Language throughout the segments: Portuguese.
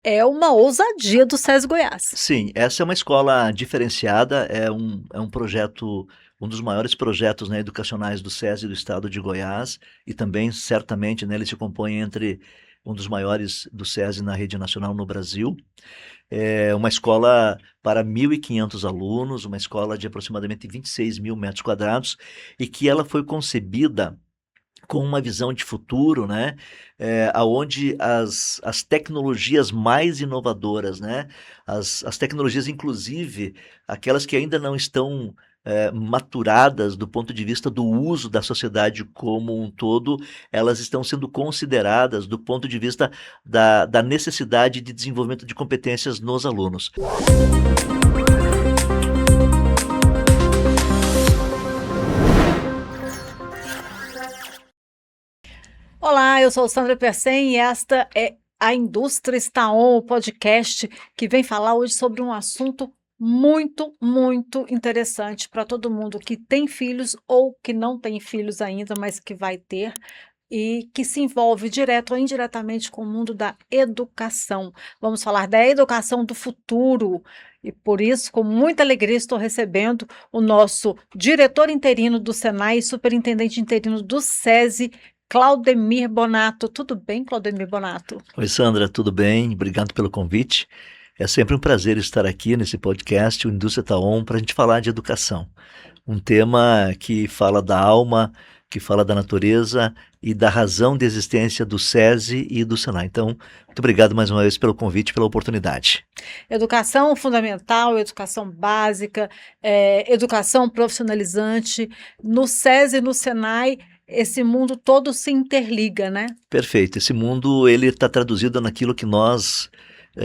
É uma ousadia do SESI Goiás. Sim, essa é uma escola diferenciada, é um projeto, um dos maiores projetos, né, educacionais do SESI do estado de Goiás, e também, certamente, né, ele se compõe entre um dos maiores do SESI na rede nacional no Brasil. É uma escola para 1.500 alunos, uma escola de aproximadamente 26 mil metros quadrados, e que ela foi concebida com uma visão de futuro, né, aonde as tecnologias mais inovadoras, né, as tecnologias, inclusive, aquelas que ainda não estão maturadas do ponto de vista do uso da sociedade como um todo, elas estão sendo consideradas do ponto de vista da necessidade de desenvolvimento de competências nos alunos. Olá, eu sou Sandra Persen e esta é a Indústria Está On, o podcast que vem falar hoje sobre um assunto muito, muito interessante para todo mundo que tem filhos ou que não tem filhos ainda, mas que vai ter e que se envolve direto ou indiretamente com o mundo da educação. Vamos falar da educação do futuro. E por isso, com muita alegria, estou recebendo o nosso diretor interino do Senai e superintendente interino do SESI, Claudemir Bonato. Tudo bem, Claudemir Bonato? Oi, Sandra, tudo bem? Obrigado pelo convite. É sempre um prazer estar aqui nesse podcast, o Indústria Tá On, para a gente falar de educação. Um tema que fala da alma, que fala da natureza e da razão de existência do SESI e do Senai. Então, muito obrigado mais uma vez pelo convite e pela oportunidade. Educação fundamental, educação básica, educação profissionalizante. No SESI e no Senai, esse mundo todo se interliga, né? Perfeito. Esse mundo ele está traduzido naquilo que nós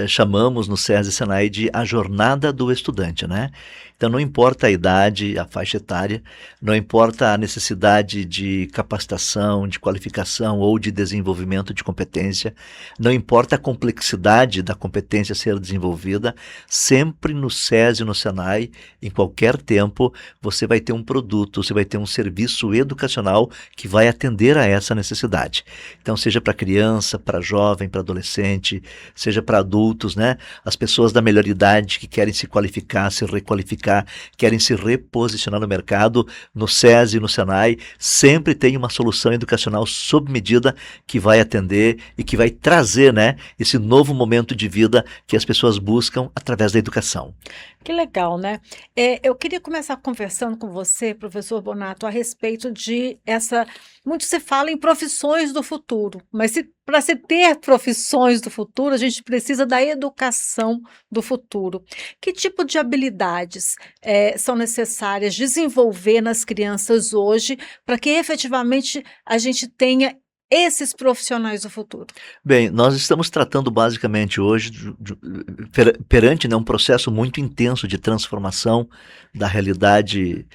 chamamos no SESI e Senai de a jornada do estudante, né? Então não importa a idade, a faixa etária, não importa a necessidade de capacitação, de qualificação ou de desenvolvimento de competência, não importa a complexidade da competência a ser desenvolvida, sempre no SESI e no Senai, em qualquer tempo, você vai ter um produto, você vai ter um serviço educacional que vai atender a essa necessidade. Então seja para criança, para jovem, para adolescente, seja para adultos, né? As pessoas da melhor idade que querem se qualificar, se requalificar, querem se reposicionar no mercado, no SESI e no Senai, sempre tem uma solução educacional sob medida que vai atender e que vai trazer, né, esse novo momento de vida que as pessoas buscam através da educação. Que legal, né? Eu queria começar conversando com você, professor Bonato, a respeito de essa. Muito se fala em profissões do futuro, mas para se ter profissões do futuro, a gente precisa da educação do futuro. Que tipo de habilidades são necessárias desenvolver nas crianças hoje para que efetivamente a gente tenha esses profissionais do futuro? Bem, nós estamos tratando basicamente hoje perante, né, um processo muito intenso de transformação da realidade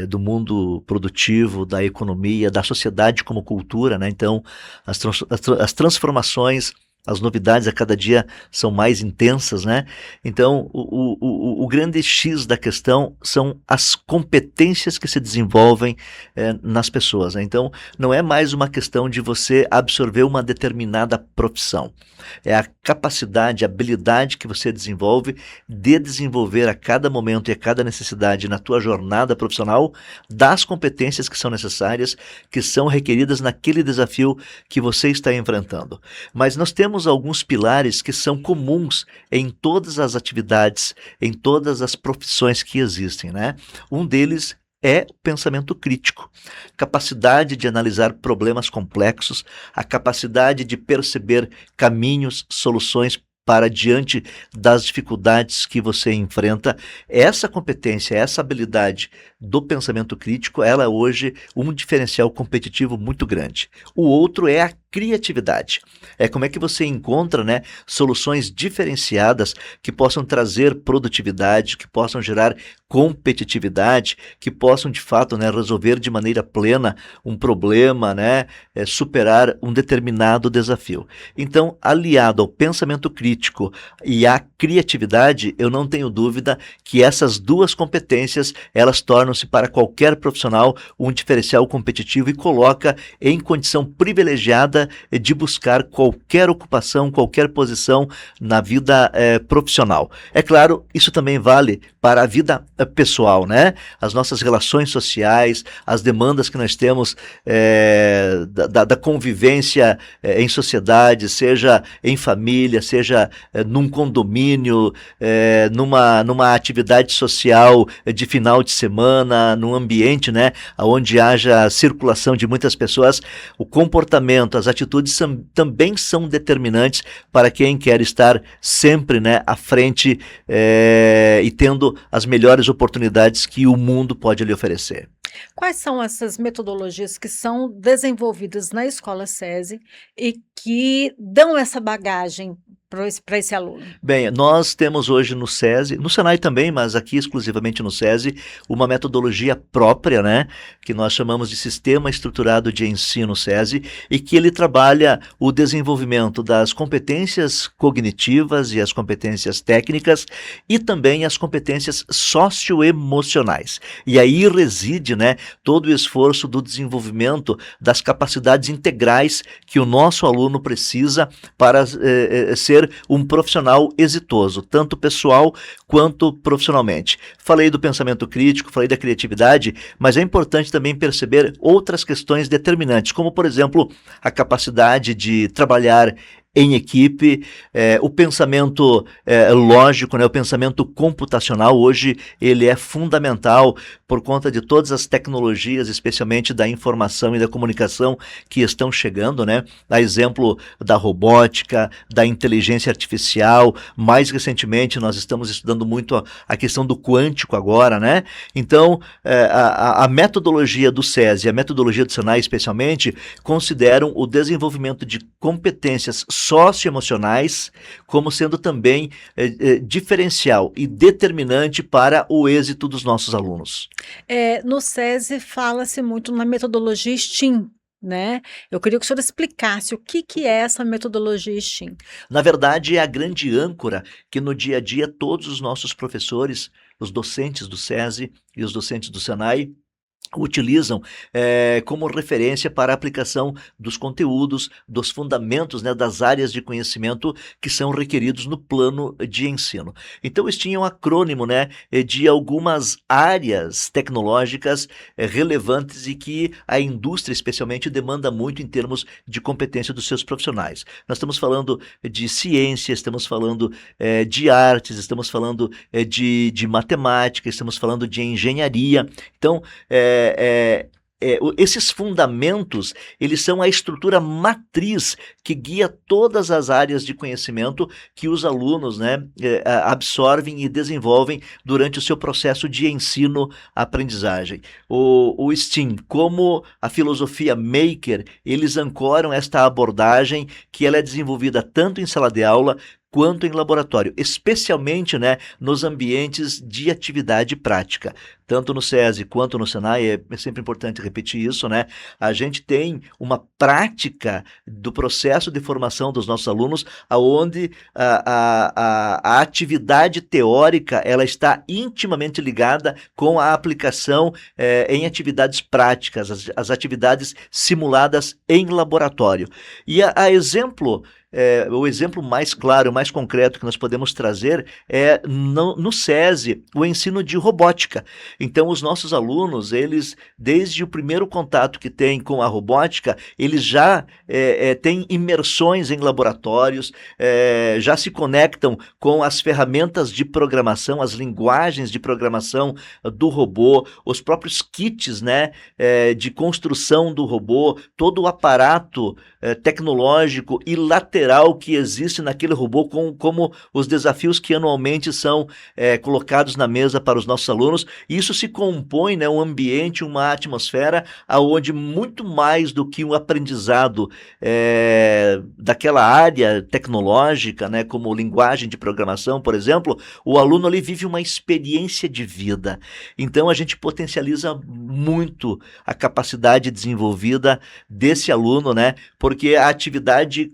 do mundo produtivo, da economia, da sociedade como cultura, né? Então, as transformações, as novidades a cada dia são mais intensas, né? Então, o grande X da questão são as competências que se desenvolvem nas pessoas, né? Então, não é mais uma questão de você absorver uma determinada profissão. É a capacidade, a habilidade que você desenvolve de desenvolver a cada momento e a cada necessidade na tua jornada profissional das competências que são necessárias, que são requeridas naquele desafio que você está enfrentando. Mas nós temos alguns pilares que são comuns em todas as atividades, em todas as profissões que existem, né? Um deles é o pensamento crítico, capacidade de analisar problemas complexos, a capacidade de perceber caminhos, soluções para diante das dificuldades que você enfrenta. Essa competência, essa habilidade do pensamento crítico, ela é hoje um diferencial competitivo muito grande. O outro é a criatividade. É como é que você encontra, né, soluções diferenciadas que possam trazer produtividade, que possam gerar competitividade, que possam de fato, né, resolver de maneira plena um problema, né, superar um determinado desafio. Então, aliado ao pensamento crítico e à criatividade, eu não tenho dúvida que essas duas competências elas tornam tornam-se para qualquer profissional um diferencial competitivo e coloca em condição privilegiada de buscar qualquer ocupação, qualquer posição na vida profissional. É claro, isso também vale para a vida pessoal, né? As nossas relações sociais, as demandas que nós temos da convivência em sociedade, seja em família, seja num condomínio, numa atividade social de final de semana, num ambiente, né, onde haja circulação de muitas pessoas, o comportamento, as atitudes também são determinantes para quem quer estar sempre, né, à frente e tendo as melhores oportunidades que o mundo pode lhe oferecer. Quais são essas metodologias que são desenvolvidas na escola SESI e que dão essa bagagem para esse aluno? Bem, nós temos hoje no SESI, no Senai também, mas aqui exclusivamente no SESI, uma metodologia própria, né, que nós chamamos de Sistema Estruturado de Ensino SESI, e que ele trabalha o desenvolvimento das competências cognitivas e as competências técnicas e também as competências socioemocionais. E aí reside, né, todo o esforço do desenvolvimento das capacidades integrais que o nosso aluno precisa para ser um profissional exitoso, tanto pessoal quanto profissionalmente. Falei do pensamento crítico, falei da criatividade, mas é importante também perceber outras questões determinantes, como, por exemplo, a capacidade de trabalhar em equipe, o pensamento lógico, né, o pensamento computacional, hoje ele é fundamental por conta de todas as tecnologias, especialmente da informação e da comunicação que estão chegando, né, a exemplo da robótica, da inteligência artificial, mais recentemente nós estamos estudando muito a questão do quântico agora, né, então a metodologia do SESI, a metodologia do Senai especialmente, consideram o desenvolvimento de competências socioemocionais como sendo também diferencial e determinante para o êxito dos nossos alunos. No SESI fala-se muito na metodologia STEAM, né? Eu queria que o senhor explicasse o que é essa metodologia STEAM. Na verdade, é a grande âncora que no dia a dia todos os nossos professores, os docentes do SESI e os docentes do Senai, utilizam como referência para a aplicação dos conteúdos, dos fundamentos, né, das áreas de conhecimento que são requeridos no plano de ensino. Então, eles tinham um acrônimo, né, de algumas áreas tecnológicas relevantes e que a indústria, especialmente, demanda muito em termos de competência dos seus profissionais. Nós estamos falando de ciência, estamos falando de artes, estamos falando de matemática, estamos falando de engenharia. Então, esses fundamentos, eles são a estrutura matriz que guia todas as áreas de conhecimento que os alunos, né, absorvem e desenvolvem durante o seu processo de ensino-aprendizagem. O STEAM, como a filosofia Maker, eles ancoram esta abordagem que ela é desenvolvida tanto em sala de aula quanto em laboratório, especialmente, né, nos ambientes de atividade prática. Tanto no SESI quanto no Senai, é sempre importante repetir isso, né? A gente tem uma prática do processo de formação dos nossos alunos, onde a atividade teórica ela está intimamente ligada com a aplicação em atividades práticas, as atividades simuladas em laboratório. E a exemplo... o exemplo mais claro, mais concreto que nós podemos trazer é no SESI, o ensino de robótica. Então, os nossos alunos, eles, desde o primeiro contato que têm com a robótica, eles já têm imersões em laboratórios, já se conectam com as ferramentas de programação, as linguagens de programação do robô, os próprios kits, né, de construção do robô, todo o aparato tecnológico e lateral que existe naquele robô, como os desafios que anualmente são colocados na mesa para os nossos alunos. E isso se compõe, né, um ambiente, uma atmosfera onde muito mais do que um aprendizado daquela área tecnológica, né, como linguagem de programação, por exemplo, o aluno ali vive uma experiência de vida. Então a gente potencializa muito a capacidade desenvolvida desse aluno, né, porque a atividade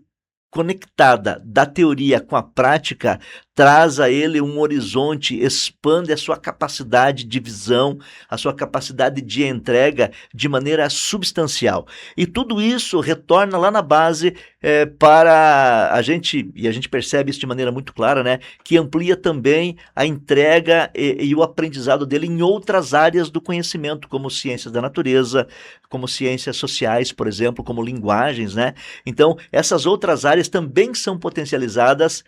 conectada da teoria com a prática traz a ele um horizonte, expande a sua capacidade de visão, a sua capacidade de entrega de maneira substancial. E tudo isso retorna lá na base para a gente, e a gente percebe isso de maneira muito clara, né, que amplia também a entrega e o aprendizado dele em outras áreas do conhecimento, como ciências da natureza, como ciências sociais, por exemplo, como linguagens, né? Então, essas outras áreas também são potencializadas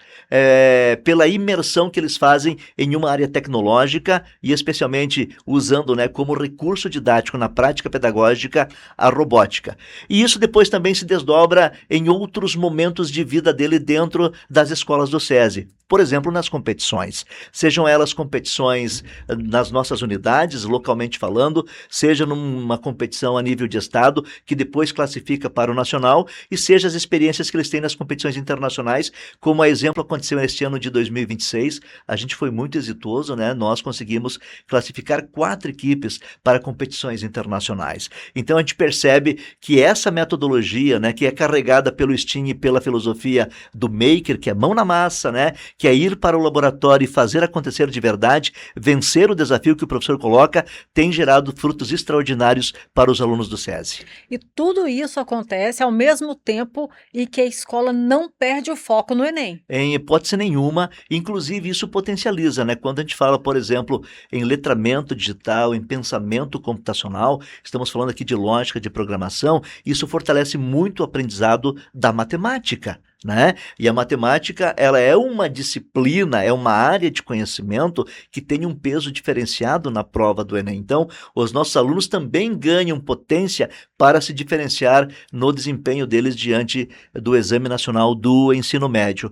pela imersão que eles fazem em uma área tecnológica e especialmente usando, né, como recurso didático na prática pedagógica a robótica. E isso depois também se desdobra em outros momentos de vida dele dentro das escolas do SESI. Por exemplo, nas competições, sejam elas competições nas nossas unidades, localmente falando, seja numa competição a nível de estado, que depois classifica para o nacional, e seja as experiências que eles têm nas competições internacionais, como a exemplo aconteceu neste ano de 2026, a gente foi muito exitoso, né? Nós conseguimos classificar 4 equipes para competições internacionais. Então a gente percebe que essa metodologia, né, que é carregada pelo STEAM e pela filosofia do Maker, que é mão na massa, né, que é ir para o laboratório e fazer acontecer de verdade, vencer o desafio que o professor coloca, tem gerado frutos extraordinários para os alunos do SESI. E tudo isso acontece ao mesmo tempo em que a escola não perde o foco no Enem. Em hipótese nenhuma, inclusive isso potencializa, né? Quando a gente fala, por exemplo, em letramento digital, em pensamento computacional, estamos falando aqui de lógica de programação, isso fortalece muito o aprendizado da matemática. Né? E a matemática, ela é uma disciplina, é uma área de conhecimento que tem um peso diferenciado na prova do Enem. Então, os nossos alunos também ganham potência para se diferenciar no desempenho deles diante do Exame Nacional do Ensino Médio.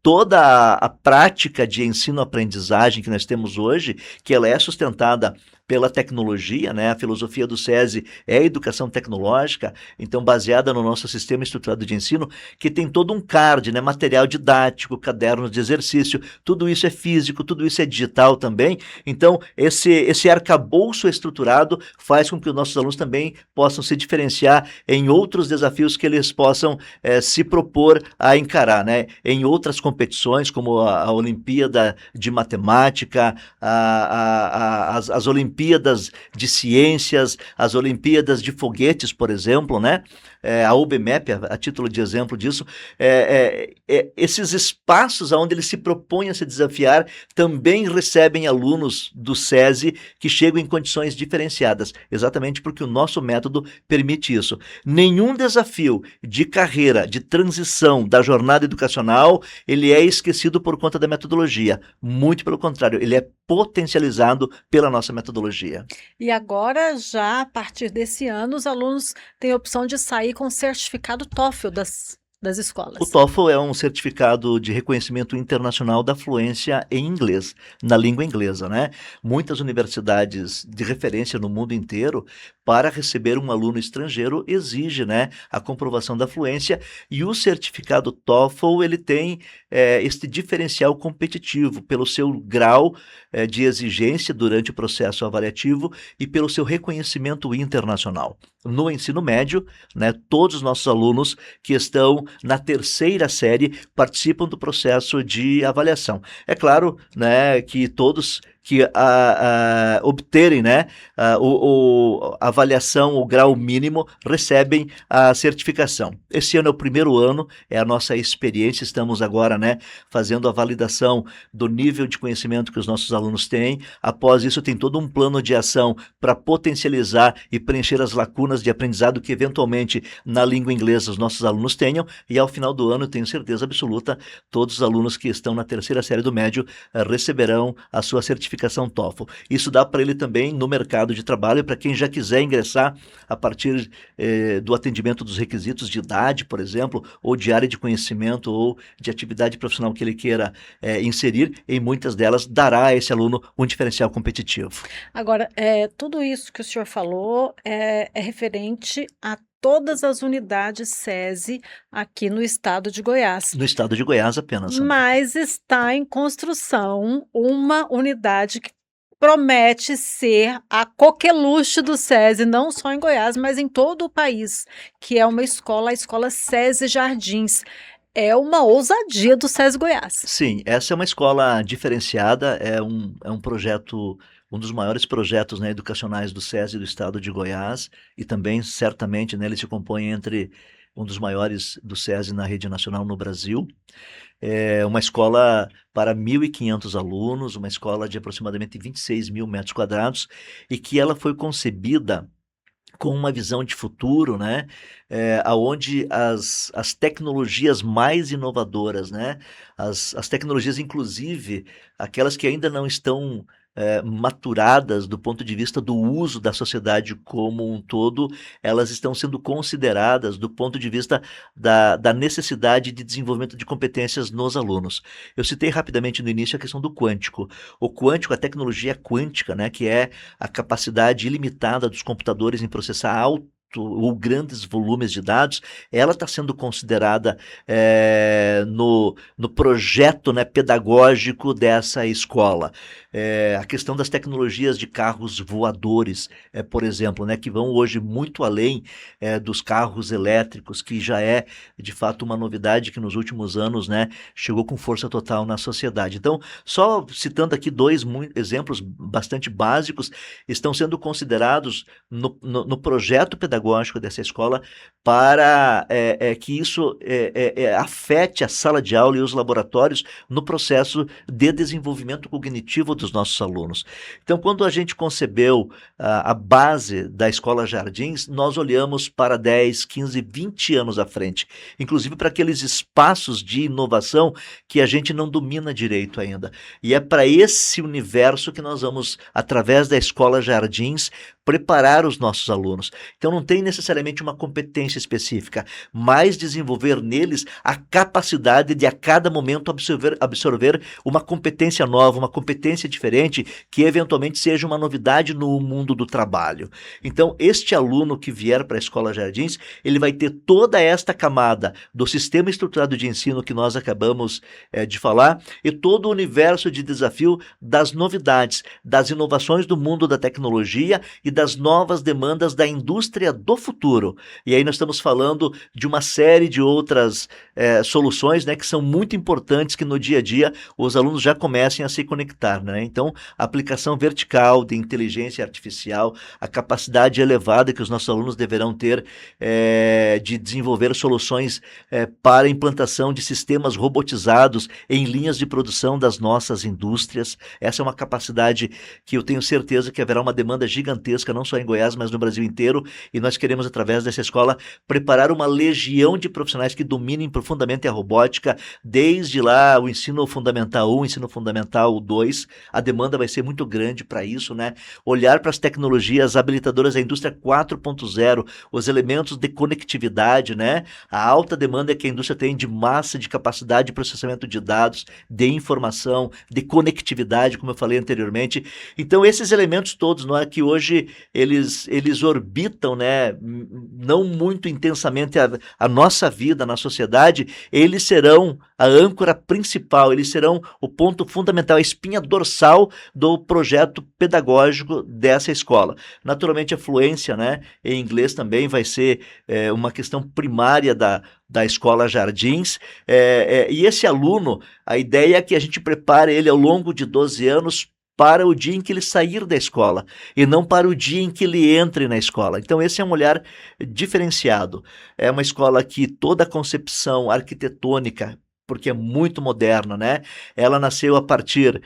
Toda a prática de ensino-aprendizagem que nós temos hoje, que ela é sustentada pela tecnologia, né? A filosofia do SESI é a educação tecnológica, então baseada no nosso sistema estruturado de ensino, que tem todo um card, né? Material didático, cadernos de exercício, tudo isso é físico, tudo isso é digital também, então esse arcabouço estruturado faz com que os nossos alunos também possam se diferenciar em outros desafios que eles possam se propor a encarar, né? Em outras competições, como a Olimpíada de Matemática, as Olimpíadas de Ciências, as Olimpíadas de Foguetes, por exemplo, né? A UBMEP, a título de exemplo disso, esses espaços onde eles se propõem a se desafiar também recebem alunos do SESI que chegam em condições diferenciadas, exatamente porque o nosso método permite isso. Nenhum desafio de carreira, de transição da jornada educacional, ele é esquecido por conta da metodologia. Muito pelo contrário, ele é potencializado pela nossa metodologia. E agora, já a partir desse ano, os alunos têm a opção de sair com o certificado TOEFL das O escolas. TOEFL é um certificado de reconhecimento internacional da fluência em inglês, na língua inglesa, né? Muitas universidades de referência no mundo inteiro, para receber um aluno estrangeiro, exige, né, a comprovação da fluência, e o certificado TOEFL, ele tem este diferencial competitivo pelo seu grau de exigência durante o processo avaliativo e pelo seu reconhecimento internacional. No ensino médio, né, todos os nossos alunos que estão na 3ª série participam do processo de avaliação. É claro, né, que todos que obterem, né, a avaliação, o grau mínimo, recebem a certificação. Esse ano é o primeiro ano, é a nossa experiência, estamos agora, né, fazendo a validação do nível de conhecimento que os nossos alunos têm. Após isso, tem todo um plano de ação para potencializar e preencher as lacunas de aprendizado que, eventualmente, na língua inglesa os nossos alunos tenham, e ao final do ano, tenho certeza absoluta, todos os alunos que estão na 3ª série do médio receberão a sua certificação TOEFL. Isso dá para ele também no mercado de trabalho, para quem já quiser ingressar a partir do atendimento dos requisitos de idade, por exemplo, ou de área de conhecimento, ou de atividade profissional que ele queira inserir, em muitas delas dará a esse aluno um diferencial competitivo. Agora, tudo isso que o senhor falou é referente a todas as unidades SESI aqui no estado de Goiás. No estado de Goiás apenas, Sandra. Mas está em construção uma unidade promete ser a coqueluche do SESI, não só em Goiás, mas em todo o país, que é uma escola, a escola SESI Jardins. É uma ousadia do SESI Goiás. Sim, essa é uma escola diferenciada, é um projeto, um dos maiores projetos, né, educacionais do SESI do estado de Goiás, e também, certamente, né, ele se compõe entre um dos maiores do SESI na rede nacional no Brasil. É uma escola para 1.500 alunos, uma escola de aproximadamente 26 mil metros quadrados, e que ela foi concebida com uma visão de futuro, né, aonde as tecnologias mais inovadoras, né, as tecnologias, inclusive, aquelas que ainda não estão maturadas do ponto de vista do uso da sociedade como um todo, elas estão sendo consideradas do ponto de vista da necessidade de desenvolvimento de competências nos alunos. Eu citei rapidamente no início a questão do quântico. O quântico, a tecnologia quântica, né, que é a capacidade ilimitada dos computadores em processar alto ou grandes volumes de dados, ela está sendo considerada no projeto, né, pedagógico dessa escola. A questão das tecnologias de carros voadores, por exemplo, né, que vão hoje muito além dos carros elétricos, que já é de fato uma novidade que nos últimos anos, né, chegou com força total na sociedade. Então, só citando aqui dois exemplos bastante básicos, estão sendo considerados no projeto pedagógico dessa escola para que isso afete a sala de aula e os laboratórios no processo de desenvolvimento cognitivo dos nossos alunos. Então, quando a gente concebeu a base da Escola Jardins, nós olhamos para 10, 15, 20 anos à frente, inclusive para aqueles espaços de inovação que a gente não domina direito ainda. E é para esse universo que nós vamos, através da Escola Jardins, preparar os nossos alunos. Então não tem necessariamente uma competência específica, mas desenvolver neles a capacidade de a cada momento absorver uma competência nova, uma competência diferente, que eventualmente seja uma novidade no mundo do trabalho. Então este aluno que vier para a Escola Jardins, ele vai ter toda esta camada do sistema estruturado de ensino que nós acabamos de falar, e todo o universo de desafio das novidades, das inovações do mundo da tecnologia e das novas demandas da indústria do futuro. E aí nós estamos falando de uma série de outras soluções, né, que são muito importantes, que no dia a dia os alunos já comecem a se conectar, né? Então, a aplicação vertical de inteligência artificial, a capacidade elevada que os nossos alunos deverão ter de desenvolver soluções para a implantação de sistemas robotizados em linhas de produção das nossas indústrias. Essa é uma capacidade que eu tenho certeza que haverá uma demanda gigantesca, não só em Goiás, mas no Brasil inteiro, e nós queremos, através dessa escola, preparar uma legião de profissionais que dominem profundamente a robótica, desde lá o ensino fundamental 1, ensino fundamental 2, a demanda vai ser muito grande para isso, né? Olhar para as tecnologias habilitadoras da indústria 4.0, os elementos de conectividade, né? A alta demanda que a indústria tem de massa, de capacidade de processamento de dados, de informação, de conectividade, como eu falei anteriormente. Então, esses elementos todos, não é, que hoje eles orbitam, né, não muito intensamente a nossa vida na sociedade, eles serão a âncora principal, eles serão o ponto fundamental, a espinha dorsal do projeto pedagógico dessa escola. Naturalmente, a fluência, né, em inglês também vai ser uma questão primária da Escola Jardins, e esse aluno, a ideia é que a gente prepare ele ao longo de 12 anos para o dia em que ele sair da escola, e não para o dia em que ele entre na escola. Então esse é um olhar diferenciado. É uma escola que toda a concepção arquitetônica, porque é muito moderna, né? Ela nasceu a partir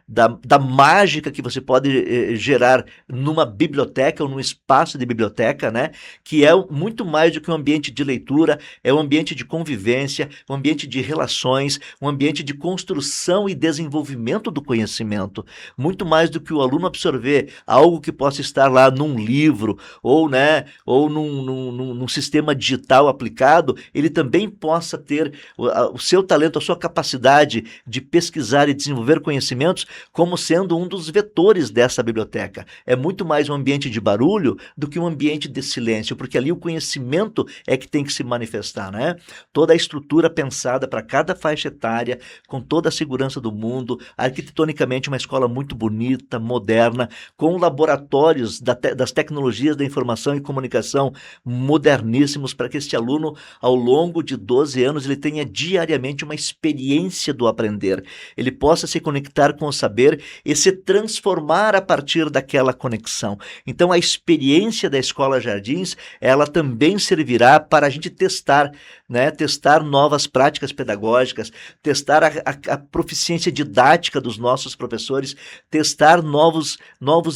da mágica que você pode gerar numa biblioteca ou num espaço de biblioteca, né? Que é muito mais do que um ambiente de leitura, é um ambiente de convivência, um ambiente de relações, um ambiente de construção e desenvolvimento do conhecimento. Muito mais do que o aluno absorver algo que possa estar lá num livro ou, né, ou num sistema digital aplicado, ele também possa ter o seu talento, a sua capacidade de pesquisar e desenvolver conhecimentos como sendo um dos vetores dessa biblioteca. É muito mais um ambiente de barulho do que um ambiente de silêncio, porque ali o conhecimento é que tem que se manifestar, né? Toda a estrutura pensada para cada faixa etária, com toda a segurança do mundo, arquitetonicamente uma escola muito bonita, moderna, com laboratórios das tecnologias da informação e comunicação moderníssimos, para que este aluno, ao longo de 12 anos, ele tenha diariamente uma experiência do aprender. Ele possa se conectar com o saber e se transformar a partir daquela conexão. Então, a experiência da Escola Jardins, ela também servirá para a gente testar, né? Testar novas práticas pedagógicas, testar a proficiência didática dos nossos professores, testar novos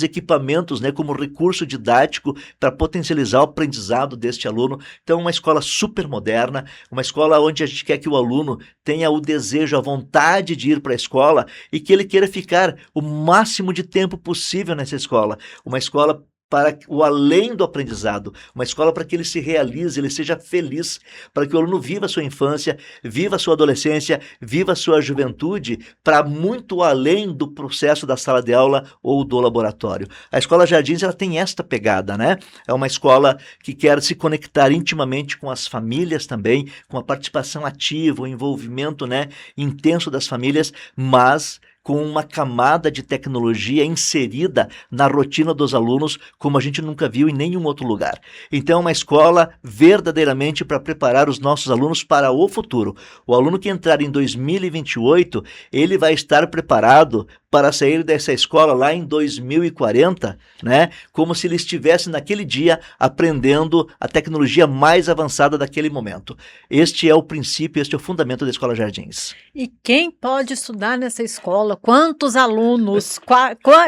equipamentos, né? Como recurso didático para potencializar o aprendizado deste aluno. Então, uma escola super moderna, uma escola onde a gente quer que o aluno tenha o desejo, a vontade de ir para a escola e que ele queira ficar o máximo de tempo possível nessa escola. Uma escola para o além do aprendizado, uma escola para que ele se realize, ele seja feliz, para que o aluno viva a sua infância, viva a sua adolescência, viva a sua juventude, para muito além do processo da sala de aula ou do laboratório. A Escola Jardins, ela tem esta pegada, né? É uma escola que quer se conectar intimamente com as famílias também, com a participação ativa, o envolvimento, né, intenso das famílias, mas com uma camada de tecnologia inserida na rotina dos alunos, como a gente nunca viu em nenhum outro lugar. Então, é uma escola verdadeiramente para preparar os nossos alunos para o futuro. O aluno que entrar em 2028, ele vai estar preparado para sair dessa escola lá em 2040, né? Como se ele estivesse naquele dia aprendendo a tecnologia mais avançada daquele momento. Este é o princípio, este é o fundamento da Escola Jardins. E quem pode estudar nessa escola? Quantos alunos?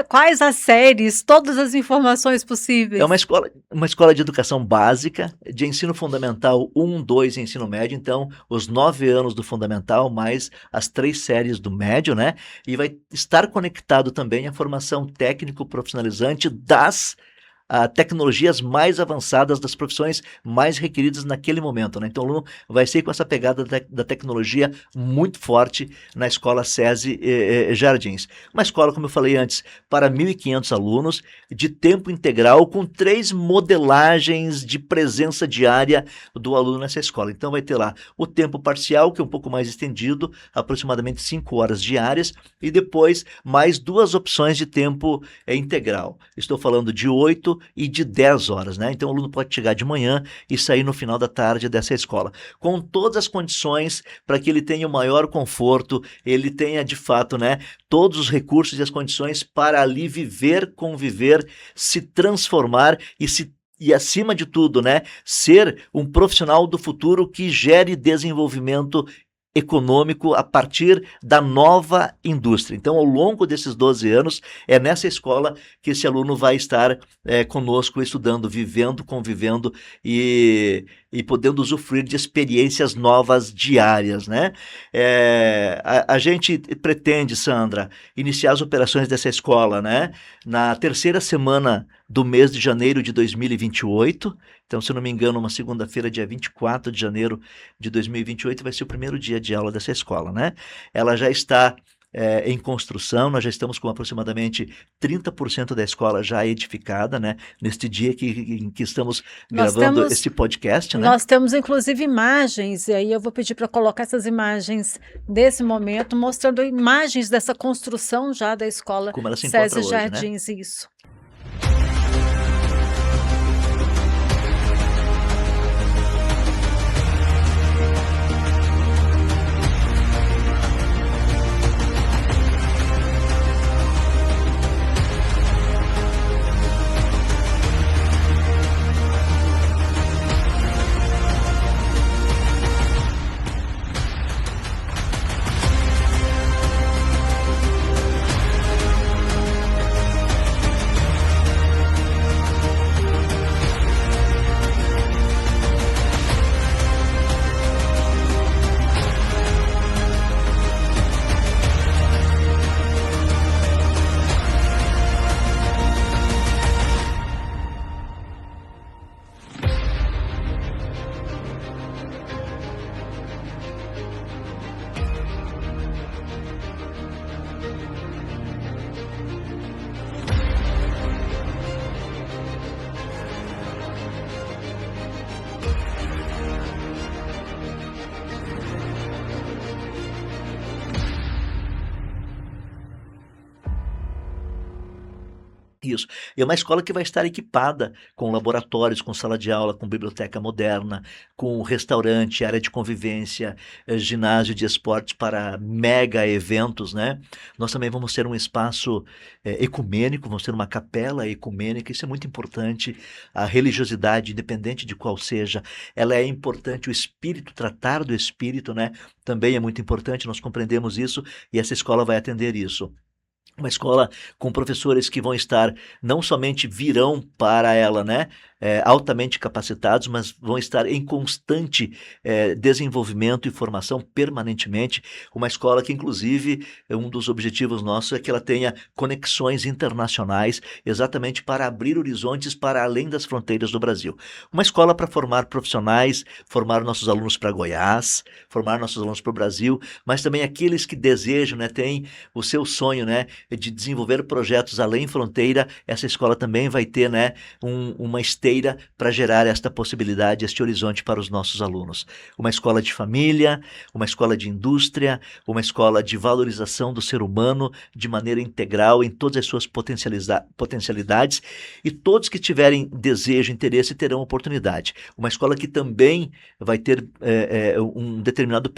Quais as séries? Todas as informações possíveis? É uma escola de educação básica, de ensino fundamental 1, 2 e ensino médio. Então, os 9 anos do fundamental, mais as 3 séries do médio, né? E vai estar conectado também à formação técnico-profissionalizante das tecnologias mais avançadas, das profissões mais requeridas naquele momento, né? Então, o aluno vai ser com essa pegada da tecnologia muito forte na Escola SESI Jardins. Uma escola, como eu falei antes, para 1.500 alunos, de tempo integral, com 3 modelagens de presença diária do aluno nessa escola. Então, vai ter lá o tempo parcial, que é um pouco mais estendido, aproximadamente 5 horas diárias, e depois mais 2 opções de tempo integral. Estou falando de 8 e de 10 horas, né? Então o aluno pode chegar de manhã e sair no final da tarde dessa escola, com todas as condições para que ele tenha o maior conforto, ele tenha de fato, né, todos os recursos e as condições para ali viver, conviver, se transformar e acima de tudo, né, ser um profissional do futuro que gere desenvolvimento econômico a partir da nova indústria. Então, ao longo desses 12 anos, é nessa escola que esse aluno vai estar conosco, estudando, vivendo, convivendo e podendo usufruir de experiências novas diárias, né? A gente pretende, Sandra, iniciar as operações dessa escola, né, na 3ª semana do mês de janeiro de 2028. Então, se eu não me engano, uma segunda-feira, dia 24 de janeiro de 2028, vai ser o primeiro dia de aula dessa escola, né? Ela já está em construção, nós já estamos com aproximadamente 30% da escola já edificada, né? Neste dia em que estamos gravando este podcast, né? Nós temos, inclusive, imagens, e aí eu vou pedir para colocar essas imagens desse momento, mostrando imagens dessa construção já da escola como ela se encontra SESI hoje, Jardins, né? isso. Isso. É uma escola que vai estar equipada com laboratórios, com sala de aula, com biblioteca moderna, com restaurante, área de convivência, ginásio de esportes para mega eventos, né? Nós também vamos ter um espaço ecumênico, vamos ter uma capela ecumênica, isso é muito importante. A religiosidade, independente de qual seja, ela é importante, o espírito, tratar do espírito, né? Também é muito importante, nós compreendemos isso e essa escola vai atender isso. Uma escola com professores que vão estar, não somente virão para ela, né, altamente capacitados, mas vão estar em constante desenvolvimento e formação permanentemente. Uma escola que, inclusive, um dos objetivos nossos é que ela tenha conexões internacionais, exatamente para abrir horizontes para além das fronteiras do Brasil. Uma escola para formar profissionais, formar nossos alunos para Goiás, formar nossos alunos para o Brasil, mas também aqueles que desejam, né, têm o seu sonho, né, de desenvolver projetos além fronteira. Essa escola também vai ter, né, uma esteira para gerar esta possibilidade, este horizonte para os nossos alunos. Uma escola de família, uma escola de indústria, uma escola de valorização do ser humano de maneira integral em todas as suas potencialidades, e todos que tiverem desejo, interesse, terão oportunidade. Uma escola que também vai ter um determinado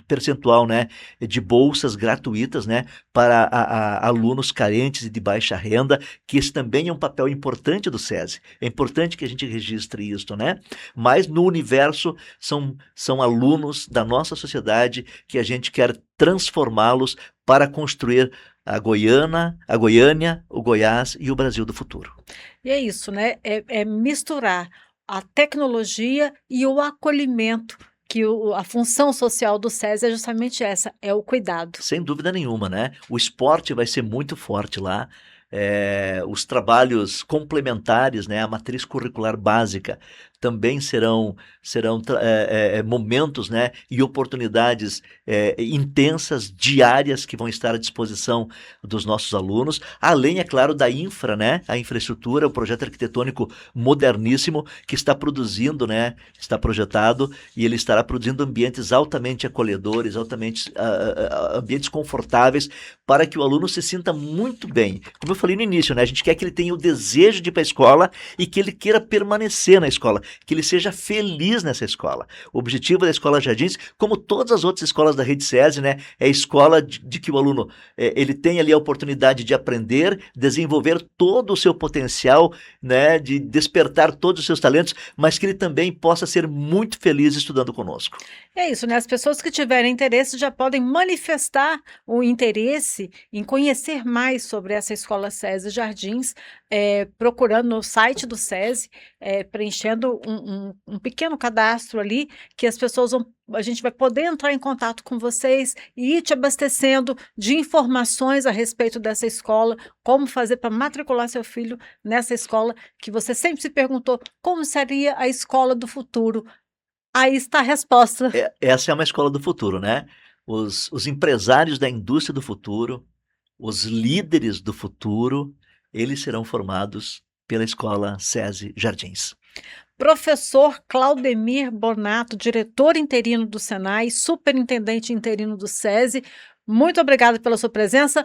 percentual, né, de bolsas gratuitas, né, para alunos carentes e de baixa renda, que esse também é um papel importante do SESI. É importante que a gente registre isso, né? Mas no universo são alunos da nossa sociedade que a gente quer transformá-los para construir a Goiânia, o Goiás e o Brasil do futuro. E é isso, né? É misturar a tecnologia e o acolhimento, que a função social do SESI é justamente essa, é o cuidado. Sem dúvida nenhuma, né? O esporte vai ser muito forte lá. Os trabalhos complementares, né? A matriz curricular básica também serão momentos, né, e oportunidades intensas, diárias, que vão estar à disposição dos nossos alunos, além, é claro, da né, a infraestrutura, o projeto arquitetônico moderníssimo que está produzindo, né, está projetado, e ele estará produzindo ambientes altamente acolhedores, ambientes confortáveis, para que o aluno se sinta muito bem. Como eu falei no início, né, a gente quer que ele tenha o desejo de ir para a escola e que ele queira permanecer na escola, que ele seja feliz nessa escola. O objetivo da Escola Jardins, como todas as outras escolas da Rede SESI, né, é a escola de que o aluno ele tem ali a oportunidade de aprender, desenvolver todo o seu potencial, né, de despertar todos os seus talentos, mas que ele também possa ser muito feliz estudando conosco. É isso, né? As pessoas que tiverem interesse já podem manifestar o interesse em conhecer mais sobre essa Escola SESI Jardins, procurando no site do SESI, preenchendo um pequeno cadastro ali, que a gente vai poder entrar em contato com vocês e ir te abastecendo de informações a respeito dessa escola, como fazer para matricular seu filho nessa escola, que você sempre se perguntou como seria a escola do futuro. Aí está a resposta. Essa é uma escola do futuro, né? Os empresários da indústria do futuro, os líderes do futuro, eles serão formados pela Escola SESI Jardins. Professor Claudemir Bonato, diretor interino do Senai, superintendente interino do SESI, muito obrigada pela sua presença.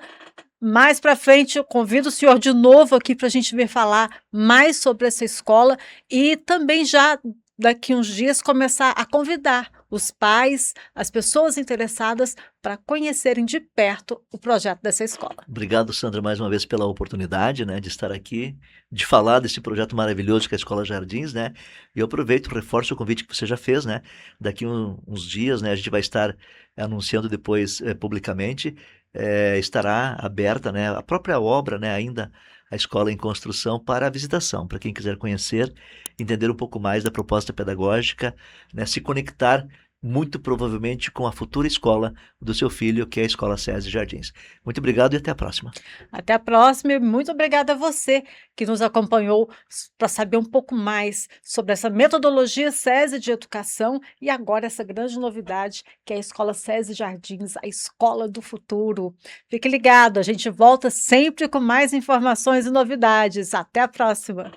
Mais para frente, eu convido o senhor de novo aqui para a gente vir falar mais sobre essa escola e também já daqui uns dias começar a convidar os pais, as pessoas interessadas para conhecerem de perto o projeto dessa escola. Obrigado, Sandra, mais uma vez pela oportunidade, né, de estar aqui, de falar desse projeto maravilhoso que é a Escola Jardins, né? E eu aproveito, reforço o convite que você já fez, né? Daqui uns dias, né, a gente vai estar anunciando depois publicamente, estará aberta, né, a própria obra, né, ainda a escola em construção, para a visitação, para quem quiser conhecer, entender um pouco mais da proposta pedagógica, né, se conectar muito provavelmente com a futura escola do seu filho, que é a Escola SESI Jardins. Muito obrigado e até a próxima. Até a próxima e muito obrigada a você que nos acompanhou para saber um pouco mais sobre essa metodologia SESI de educação e agora essa grande novidade que é a Escola SESI Jardins, a escola do futuro. Fique ligado, a gente volta sempre com mais informações e novidades. Até a próxima!